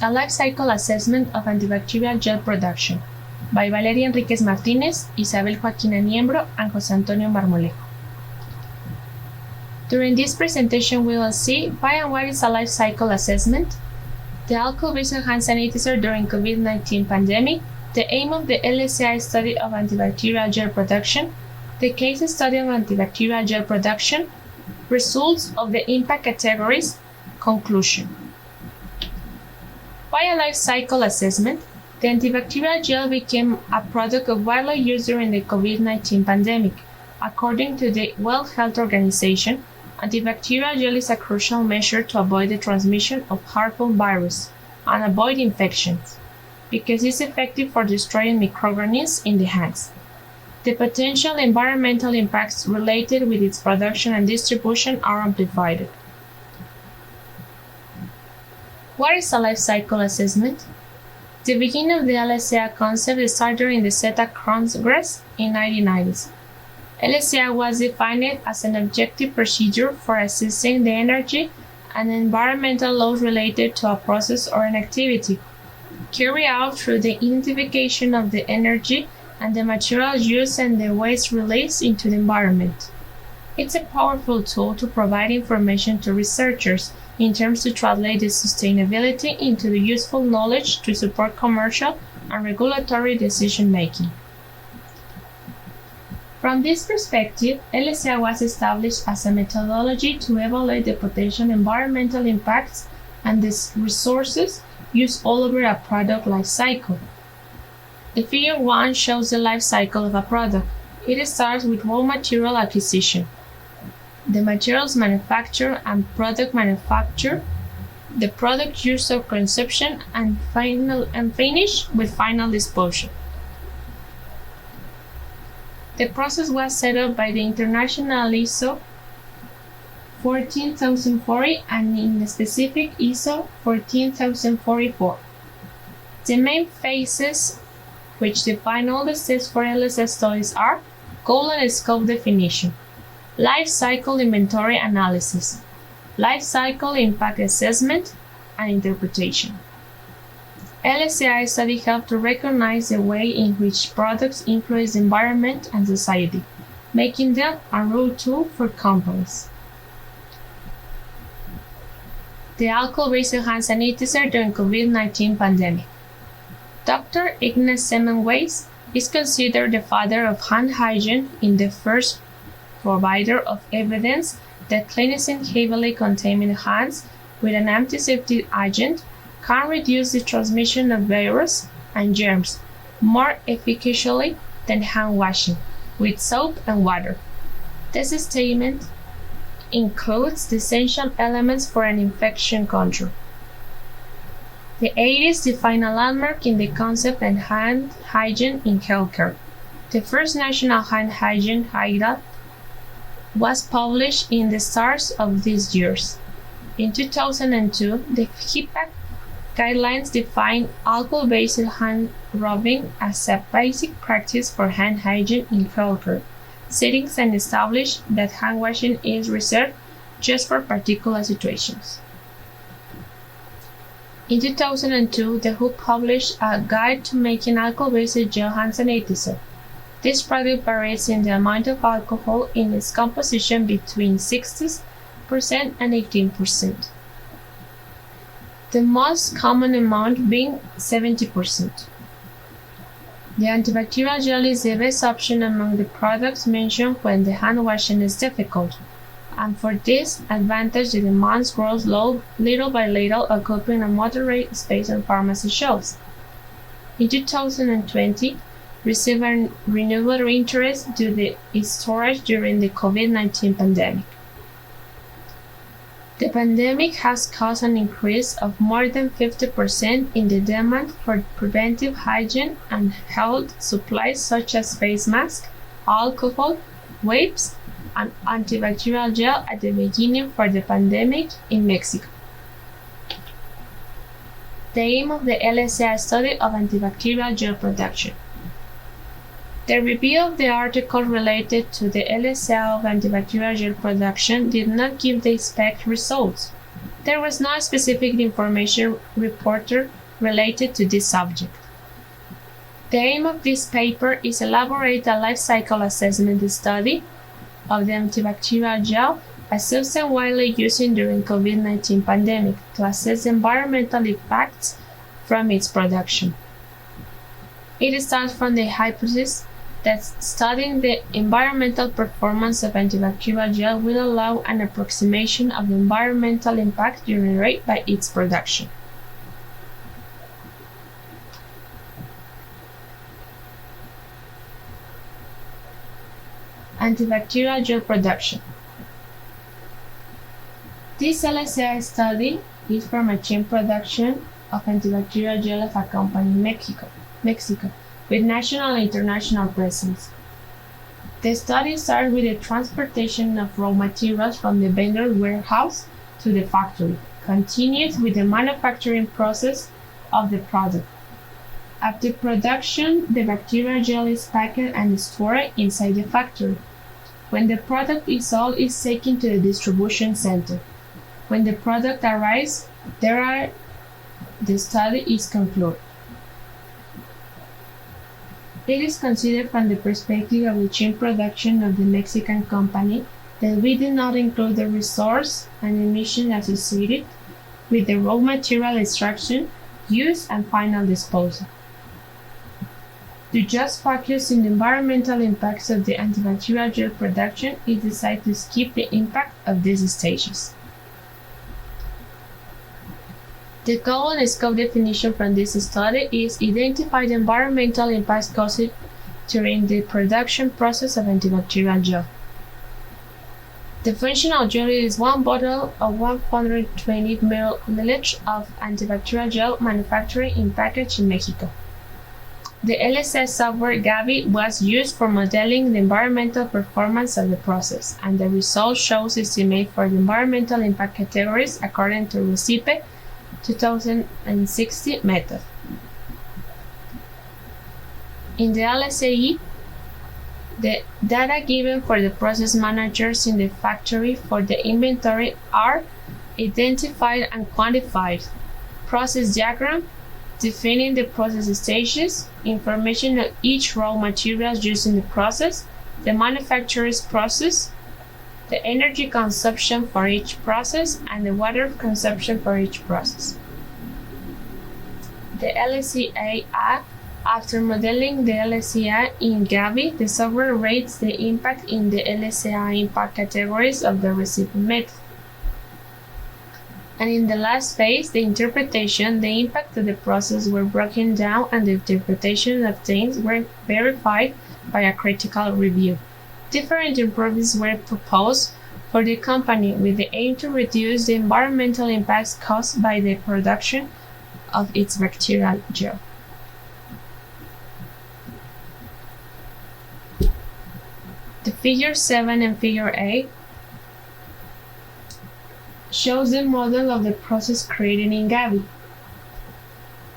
A Life Cycle Assessment of Antibacterial Gel Production by Valeria Enríquez Martínez, Isabel Joaquina Niembro, and José Antonio Marmolejo. During this presentation, we will see why and what is a life cycle assessment, the alcohol-based hand sanitizer during COVID-19 pandemic, the aim of the LCA study of antibacterial gel production, the case study of antibacterial gel production, results of the impact categories, conclusion. Why a life cycle assessment? The antibacterial gel became a product of widely use during the COVID-19 pandemic. According to the World Health Organization, antibacterial gel is a crucial measure to avoid the transmission of harmful viruses and avoid infections, because it's effective for destroying microorganisms in the hands. The potential environmental impacts related with its production and distribution are amplified. What is a life cycle assessment? The beginning of the LCA concept started during the CETA Congress in 1990s. LCA was defined as an objective procedure for assessing the energy and environmental load related to a process or an activity, carried out through the identification of the energy and the materials used and the waste released into the environment. It's a powerful tool to provide information to researchers in terms to translate the sustainability into the useful knowledge to support commercial and regulatory decision-making. From this perspective, LCA was established as a methodology to evaluate the potential environmental impacts and the resources used all over a product life cycle. The figure 1 shows the life cycle of a product. It starts with raw material acquisition, the materials manufacture and product manufacture, the product use or consumption, and finish with final disposal. The process was set up by the International ISO 14040 and in the specific ISO 14044. The main phases which define all the steps for LCA studies are goal and scope definition, life cycle inventory analysis, life cycle impact assessment, and interpretation. LCA study helped to recognize the way in which products influence the environment and society, making them a role tool for companies. The alcohol-based hand sanitizer during COVID-19 pandemic. Dr. Ignace Semmelweis is considered the father of hand hygiene and the first provider of evidence that cleansing heavily contaminated hands with an antiseptic agent can reduce the transmission of virus and germs more efficaciously than hand washing with soap and water. This statement includes the essential elements for an infection control. The 80s define a landmark in the concept of hand hygiene in healthcare. The first national hand hygiene guide was published in the start of these years. In 2002, the HIPAA guidelines define alcohol-based hand rubbing as a basic practice for hand hygiene in healthcare settings and established that hand washing is reserved just for particular situations. In 2002, the WHO published a guide to making alcohol-based gel hand sanitizer. This product varies in the amount of alcohol in its composition between 60% and 18%. The most common amount being 70%. The antibacterial gel is the best option among the products mentioned when the hand washing is difficult, and for this advantage the demand grows little by little, occupying a moderate space on pharmacy shelves. In 2020, received a renewed interest due to its storage during the COVID-19 pandemic. The pandemic has caused an increase of more than 50% in the demand for preventive hygiene and health supplies such as face masks, alcohol, wipes, and antibacterial gel at the beginning for the pandemic in Mexico. The aim of the LCA study of antibacterial gel production. The review of the article related to the LCA of antibacterial gel production did not give the expected results. There was no specific information reported related to this subject. The aim of this paper is to elaborate a life cycle assessment study of the antibacterial gel, a substance widely used during COVID-19 pandemic, to assess environmental impacts from its production. It starts from the hypothesis that studying the environmental performance of antibacterial gel will allow an approximation of the environmental impact generated by its production. Antibacterial gel production. This LCA study is from a chain production of antibacterial gel of a company in Mexico, with national and international presence. The study started with the transportation of raw materials from the vendor warehouse to the factory, continues with the manufacturing process of the product. After production, the bacterial gel is packed and stored inside the factory. When the product is sold, it is taken to the distribution center. When the product arrives, the study is concluded. It is considered from the perspective of the chain production of the Mexican company that we did not include the resource and emission associated with the raw material extraction, use, and final disposal. To just focus on the environmental impacts of the antibacterial gel production, it decided to skip the impact of these stages. The goal and scope definition from this study is identify the environmental impacts caused during the production process of antibacterial gel. The functional gel is one bottle of 120 ml of antibacterial gel manufactured and packaged in Mexico. The LCA software Gavi was used for modeling the environmental performance of the process, and the result shows estimate for the environmental impact categories according to RECIPE 2060 method. In the LCA, the data given for the process managers in the factory for the inventory are identified and quantified. Process diagram defining the process stages, information on each raw materials used in the process, the manufacturer's process, the energy consumption for each process, and the water consumption for each process. The LCA, after modeling the LCA in Gavi, the software rates the impact in the LCA impact categories of the RECIPE method. And in the last phase, the interpretation, the impact of the process were broken down and the interpretation obtained were verified by a critical review. Different improvements were proposed for the company with the aim to reduce the environmental impacts caused by the production of its bacterial gel. The figure 7 and figure 8 shows the model of the process created in Gavi.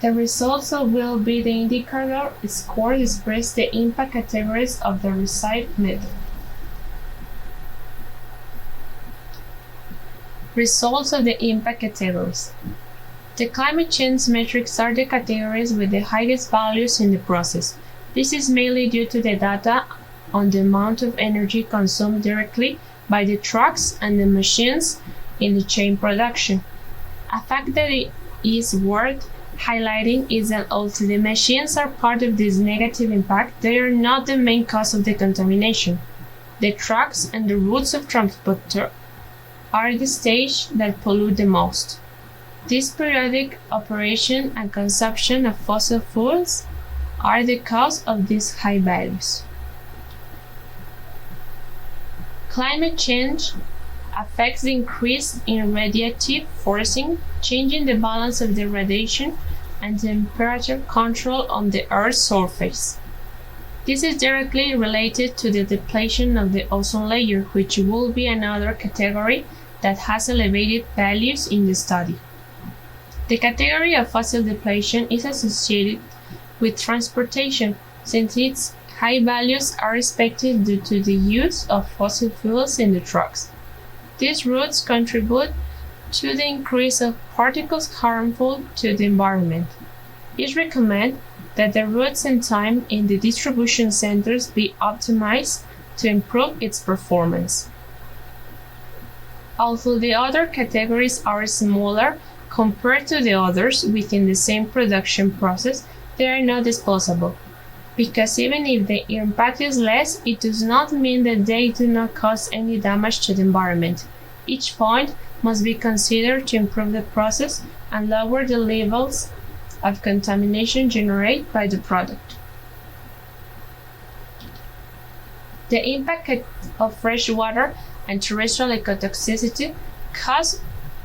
The results will be the indicator score express the impact categories of the RECIPE method. Results of the impact categories. The climate change metrics are the categories with the highest values in the process. This is mainly due to the data on the amount of energy consumed directly by the trucks and the machines in the chain production. A fact that is worth highlighting is that although the machines are part of this negative impact, they are not the main cause of the contamination. The trucks and the routes of transport are the stage that pollute the most. This periodic operation and consumption of fossil fuels are the cause of these high values. Climate change affects the increase in radiative forcing, changing the balance of the radiation and temperature control on the Earth's surface. This is directly related to the depletion of the ozone layer, which will be another category that has elevated values in the study. The category of fossil depletion is associated with transportation, since its high values are expected due to the use of fossil fuels in the trucks. These routes contribute to the increase of particles harmful to the environment. It recommends that the routes and time in the distribution centers be optimized to improve its performance. Although the other categories are smaller compared to the others within the same production process, they are not disposable. Because even if the impact is less, it does not mean that they do not cause any damage to the environment. Each point must be considered to improve the process and lower the levels of contamination generated by the product. The impact of fresh water and terrestrial ecotoxicity cause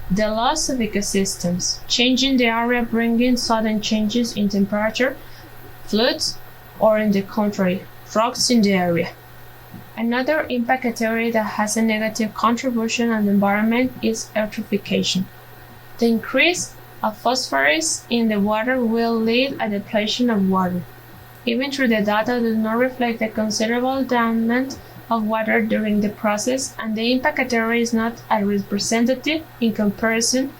the loss of ecosystems, changing the area, bringing sudden changes in temperature, floods, or in the contrary, droughts in the area. Another impact category that has a negative contribution on the environment is eutrophication. The increase of phosphorus in the water will lead to depletion of water. Even though the data does not reflect the considerable damage of water during the process, and the impact category is not as representative in comparison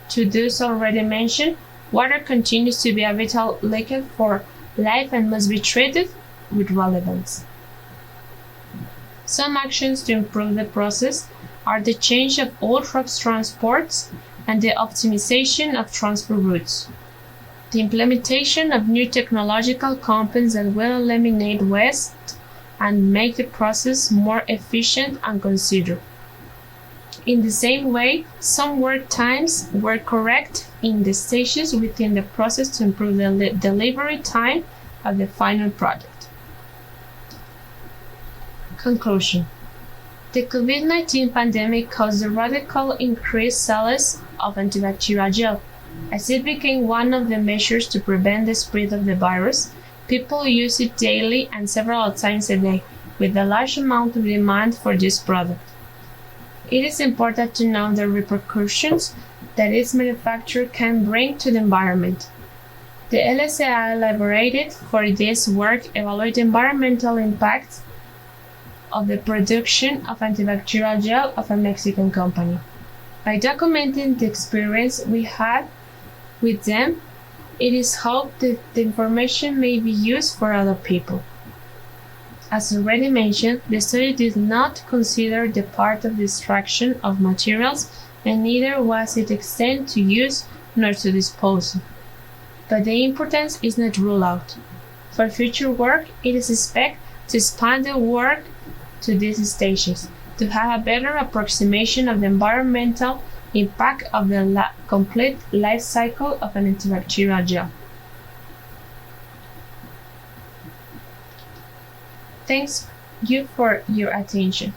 to those already mentioned, water continues to be a vital liquid for life and must be treated with relevance. Some actions to improve the process are the change of all trucks transports and the optimization of transport routes. The implementation of new technological components that will eliminate waste and make the process more efficient and considered. In the same way, some work times were correct in the stages within the process to improve the delivery time of the final product. Conclusion. The COVID-19 pandemic caused a radical increased sales of antibacterial gel. As it became one of the measures to prevent the spread of the virus, people use it daily and several times a day, with a large amount of demand for this product. It is important to know the repercussions that its manufacture can bring to the environment. The LCA elaborated for this work evaluate the environmental impact of the production of antibacterial gel of a Mexican company. By documenting the experience we had with them, it is hoped that the information may be used for other people. As already mentioned, the study did not consider the part of the extraction of materials, and neither was its extent to use nor to disposal. But the importance is not ruled out. For future work, it is expected to expand the work to these stages, to have a better approximation of the environmental impact of the complete life cycle of an antibacterial gel. Thanks you for your attention.